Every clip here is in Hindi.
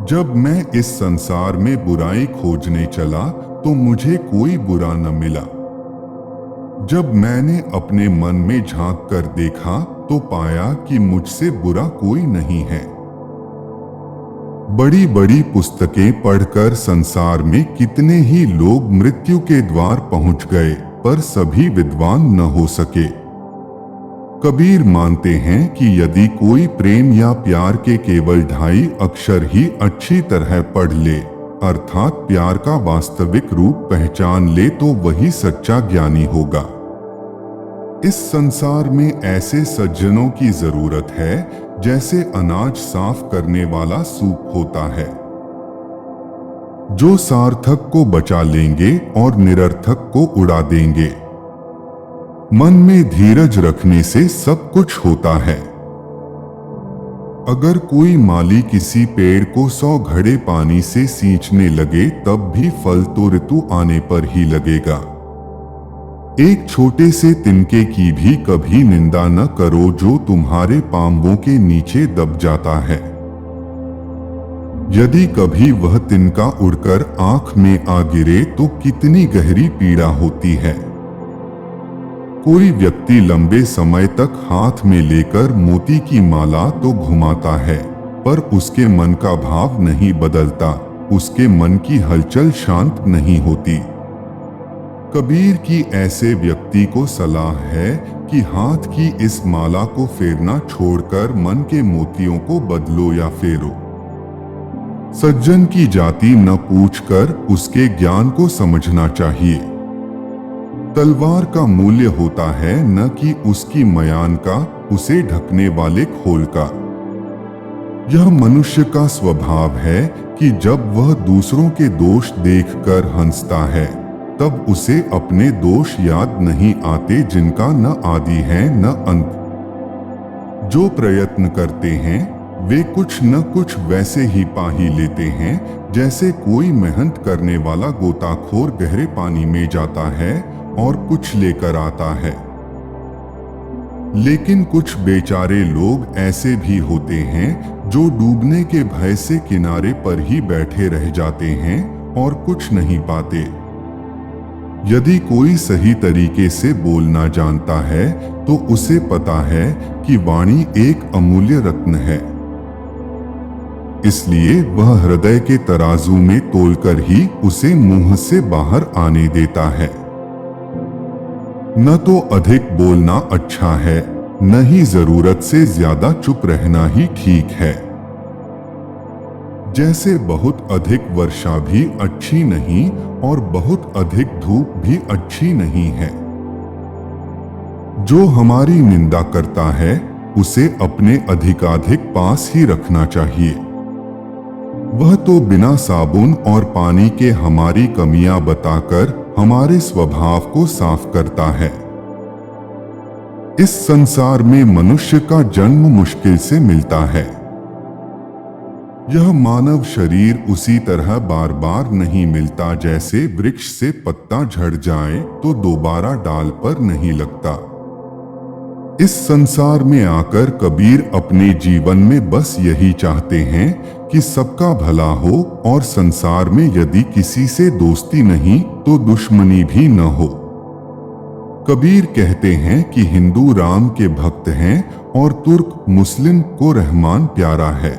जब मैं इस संसार में बुराई खोजने चला तो मुझे कोई बुरा न मिला। जब मैंने अपने मन में झांक कर देखा तो पाया कि मुझसे बुरा कोई नहीं है। बड़ी बड़ी पुस्तकें पढ़कर संसार में कितने ही लोग मृत्यु के द्वार पहुंच गए, पर सभी विद्वान न हो सके। कबीर मानते हैं कि यदि कोई प्रेम या प्यार के केवल 2.5 अक्षर ही अच्छी तरह पढ़ ले, अर्थात प्यार का वास्तविक रूप पहचान ले, तो वही सच्चा ज्ञानी होगा। इस संसार में ऐसे सज्जनों की जरूरत है जैसे अनाज साफ करने वाला सूप होता है, जो सार्थक को बचा लेंगे और निरर्थक को उड़ा देंगे। मन में धीरज रखने से सब कुछ होता है। अगर कोई माली किसी पेड़ को 100 घड़े पानी से सींचने लगे तब भी फल तो ऋतु आने पर ही लगेगा। एक छोटे से तिनके की भी कभी निंदा न करो जो तुम्हारे पांवों के नीचे दब जाता है। यदि कभी वह तिनका उड़कर आंख में आ गिरे तो कितनी गहरी पीड़ा होती है। कोई व्यक्ति लंबे समय तक हाथ में लेकर मोती की माला तो घुमाता है, पर उसके मन का भाव नहीं बदलता, उसके मन की हलचल शांत नहीं होती। कबीर की ऐसे व्यक्ति को सलाह है कि हाथ की इस माला को फेरना छोड़कर मन के मोतियों को बदलो या फेरो। सज्जन की जाति न पूछकर उसके ज्ञान को समझना चाहिए। तलवार का मूल्य होता है न कि उसकी मयान का, उसे ढकने वाले खोल का। यह मनुष्य का स्वभाव है कि जब वह दूसरों के दोष देखकर हंसता है तब उसे अपने दोष याद नहीं आते, जिनका न आदि है न अंत। जो प्रयत्न करते हैं वे कुछ न कुछ वैसे ही पा ही लेते हैं जैसे कोई मेहनत करने वाला गोताखोर गहरे पानी में जाता है और कुछ लेकर आता है। लेकिन कुछ बेचारे लोग ऐसे भी होते हैं जो डूबने के भय से किनारे पर ही बैठे रह जाते हैं और कुछ नहीं पाते। यदि कोई सही तरीके से बोलना जानता है तो उसे पता है कि वाणी एक अमूल्य रत्न है, इसलिए वह हृदय के तराजू में तोलकर ही उसे मुंह से बाहर आने देता है। न तो अधिक बोलना अच्छा है, न ही जरूरत से ज्यादा चुप रहना ही ठीक है। जैसे बहुत अधिक वर्षा भी अच्छी नहीं और बहुत अधिक धूप भी अच्छी नहीं है। जो हमारी निंदा करता है उसे अपने अधिकाधिक पास ही रखना चाहिए। वह तो बिना साबुन और पानी के हमारी कमियां बताकर हमारे स्वभाव को साफ करता है। इस संसार में मनुष्य का जन्म मुश्किल से मिलता है। यह मानव शरीर उसी तरह बार बार नहीं मिलता जैसे वृक्ष से पत्ता झड़ जाए तो दोबारा डाल पर नहीं लगता। इस संसार में आकर कबीर अपने जीवन में बस यही चाहते हैं कि सबका भला हो और संसार में यदि किसी से दोस्ती नहीं तो दुश्मनी भी न हो। कबीर कहते हैं कि हिंदू राम के भक्त हैं और तुर्क मुस्लिम को रहमान प्यारा है।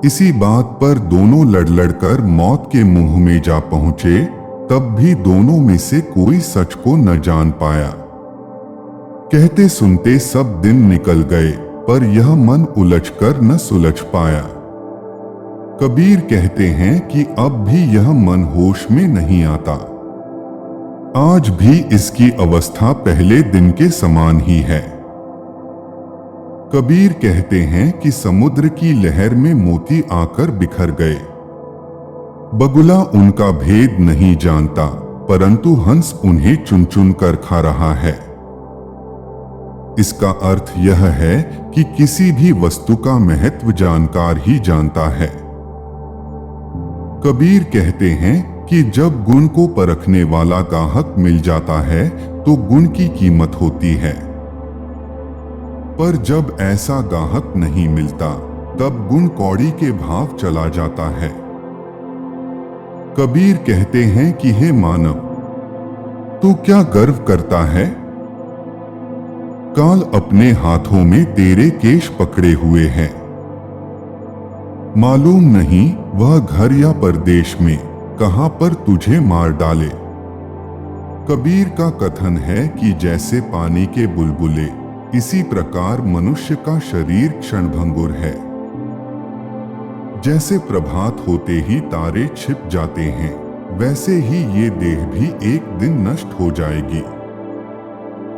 इसी बात पर दोनों लड़ कर मौत के मुंह में जा पहुंचे, तब भी दोनों में से कोई सच को न जान पाया। कहते सुनते सब दिन निकल गए, पर यह मन उलझकर न सुलझ पाया। कबीर कहते हैं कि अब भी यह मन होश में नहीं आता। आज भी इसकी अवस्था पहले दिन के समान ही है। कबीर कहते हैं कि समुद्र की लहर में मोती आकर बिखर गए। बगुला उनका भेद नहीं जानता, परंतु हंस उन्हें चुन चुन कर खा रहा है। इसका अर्थ यह है कि किसी भी वस्तु का महत्व जानकार ही जानता है। कबीर कहते हैं कि जब गुण को परखने वाला गाहक मिल जाता है तो गुण की कीमत होती है, पर जब ऐसा गाहक नहीं मिलता तब गुण कौड़ी के भाव चला जाता है। कबीर कहते हैं कि हे मानव, तू क्या गर्व करता है? काल अपने हाथों में तेरे केश पकड़े हुए हैं। मालूम नहीं वह घर या परदेश में कहां पर तुझे मार डाले। कबीर का कथन है कि जैसे पानी के बुलबुले, इसी प्रकार मनुष्य का शरीर क्षणभंगुर है। जैसे प्रभात होते ही तारे छिप जाते हैं, वैसे ही ये देह भी एक दिन नष्ट हो जाएगी।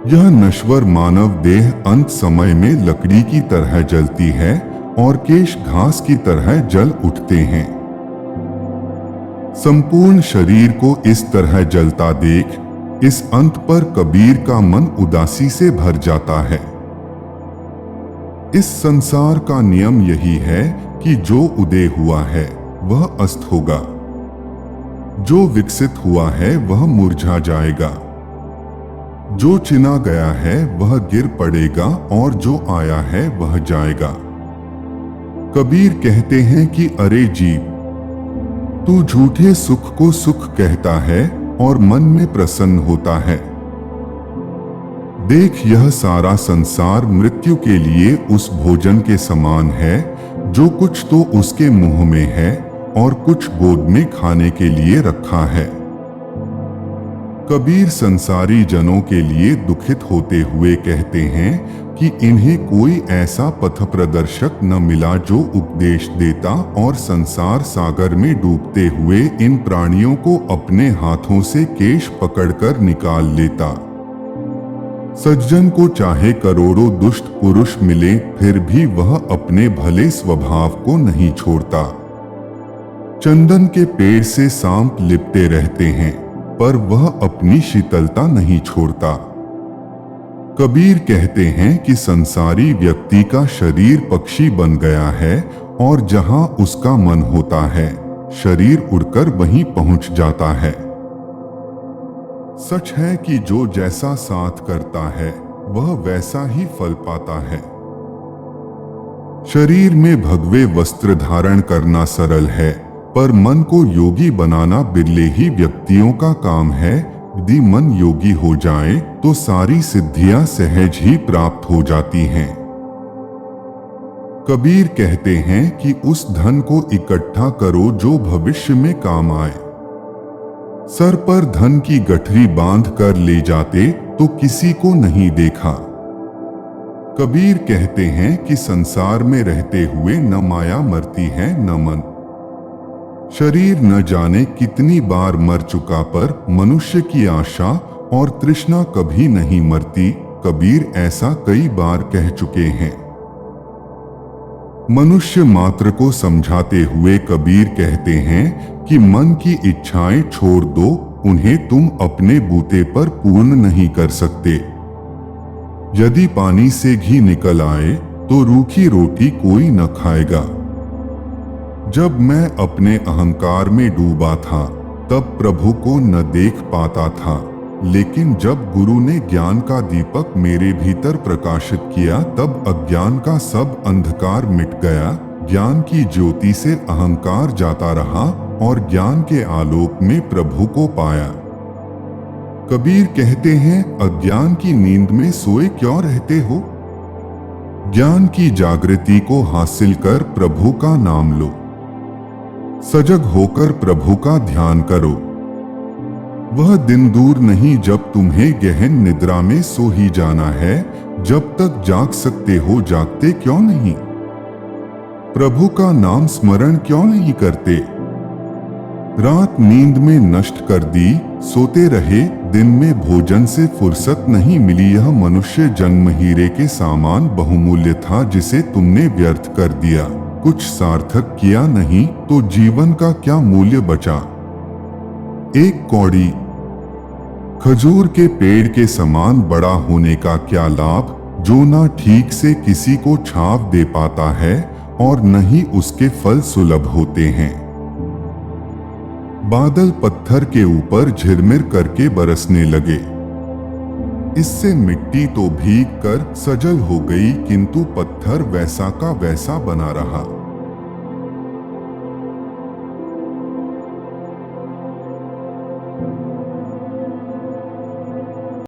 यह नश्वर मानव देह अंत समय में लकड़ी की तरह जलती है और केश घास की तरह जल उठते हैं। संपूर्ण शरीर को इस तरह जलता देख इस अंत पर कबीर का मन उदासी से भर जाता है। इस संसार का नियम यही है कि जो उदय हुआ है वह अस्त होगा, जो विकसित हुआ है वह मुरझा जाएगा, जो चिना गया है वह गिर पड़ेगा और जो आया है वह जाएगा। कबीर कहते हैं कि अरे जीव, तू झूठे सुख को सुख कहता है और मन में प्रसन्न होता है। देख, यह सारा संसार मृत्यु के लिए उस भोजन के समान है जो कुछ तो उसके मुंह में है और कुछ गोद में खाने के लिए रखा है। कबीर संसारी जनों के लिए दुखित होते हुए कहते हैं कि इन्हें कोई ऐसा पथ प्रदर्शक न मिला जो उपदेश देता और संसार सागर में डूबते हुए इन प्राणियों को अपने हाथों से केश पकड़कर निकाल लेता। सज्जन को चाहे करोड़ों दुष्ट पुरुष मिले, फिर भी वह अपने भले स्वभाव को नहीं छोड़ता। चंदन के पेड़ से सांप लिपटे रहते हैं, पर वह अपनी शीतलता नहीं छोड़ता। कबीर कहते हैं कि संसारी व्यक्ति का शरीर पक्षी बन गया है और जहां उसका मन होता है, शरीर उड़कर वहीं पहुंच जाता है। सच है कि जो जैसा साथ करता है वह वैसा ही फल पाता है। शरीर में भगवे वस्त्र धारण करना सरल है, पर मन को योगी बनाना बिरले ही व्यक्तियों का काम है। यदि मन योगी हो जाए तो सारी सिद्धियां सहज ही प्राप्त हो जाती हैं। कबीर कहते हैं कि उस धन को इकट्ठा करो जो भविष्य में काम आए। सर पर धन की गठरी बांध कर ले जाते तो किसी को नहीं देखा। कबीर कहते हैं कि संसार में रहते हुए न माया मरती है न मन। शरीर न जाने कितनी बार मर चुका, पर मनुष्य की आशा और तृष्णा कभी नहीं मरती। कबीर ऐसा कई बार कह चुके हैं। मनुष्य मात्र को समझाते हुए कबीर कहते हैं कि मन की इच्छाएं छोड़ दो, उन्हें तुम अपने बूते पर पूर्ण नहीं कर सकते। यदि पानी से घी निकल आए तो रूखी रोटी कोई न खाएगा। जब मैं अपने अहंकार में डूबा था तब प्रभु को न देख पाता था, लेकिन जब गुरु ने ज्ञान का दीपक मेरे भीतर प्रकाशित किया तब अज्ञान का सब अंधकार मिट गया। ज्ञान की ज्योति से अहंकार जाता रहा और ज्ञान के आलोक में प्रभु को पाया। कबीर कहते हैं, अज्ञान की नींद में सोए क्यों रहते हो? ज्ञान की जागृति को हासिल कर प्रभु का नाम लो। सजग होकर प्रभु का ध्यान करो। वह दिन दूर नहीं जब तुम्हें गहन निद्रा में सो ही जाना है। जब तक जाग सकते हो जागते क्यों नहीं? प्रभु का नाम स्मरण क्यों नहीं करते? रात नींद में नष्ट कर दी, सोते रहे। दिन में भोजन से फुर्सत नहीं मिली। यह मनुष्य जन्म हीरे के सामान बहुमूल्य था जिसे तुमने व्यर्थ कर दिया। कुछ सार्थक किया नहीं तो जीवन का क्या मूल्य बचा? एक कौड़ी खजूर के पेड़ के समान बड़ा होने का क्या लाभ, जो ना ठीक से किसी को छाव दे पाता है और न ही उसके फल सुलभ होते हैं। बादल पत्थर के ऊपर झिरमिर करके बरसने लगे। इससे मिट्टी तो भीग कर सजल हो गई, किंतु पत्थर वैसा का वैसा बना रहा।